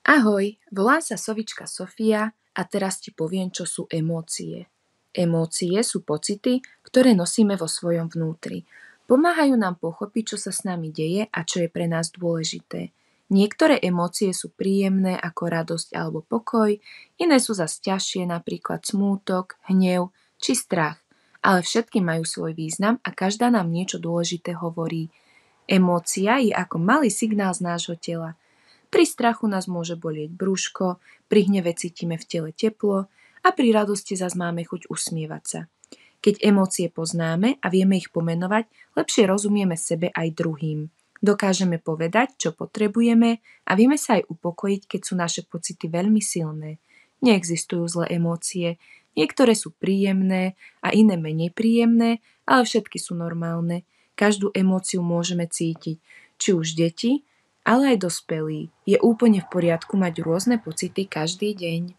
Ahoj, volám sa Sovička Sofia a teraz ti poviem, čo sú emócie. Emócie sú pocity, ktoré nosíme vo svojom vnútri. Pomáhajú nám pochopiť, čo sa s nami deje a čo je pre nás dôležité. Niektoré emócie sú príjemné ako radosť alebo pokoj, iné sú zas ťažšie, napríklad smútok, hnev či strach. Ale všetky majú svoj význam a každá nám niečo dôležité hovorí. Emócia je ako malý signál z nášho tela. Pri strachu nás môže bolieť brúško, pri hneve cítime v tele teplo a pri radosti zas máme chuť usmievať sa. Keď emócie poznáme a vieme ich pomenovať, lepšie rozumieme sebe aj druhým. Dokážeme povedať, čo potrebujeme a vieme sa aj upokojiť, keď sú naše pocity veľmi silné. Neexistujú zlé emócie, niektoré sú príjemné a iné menej príjemné, ale všetky sú normálne. Každú emóciu môžeme cítiť, či už deti, ale aj dospelí. Je úplne v poriadku mať rôzne pocity každý deň.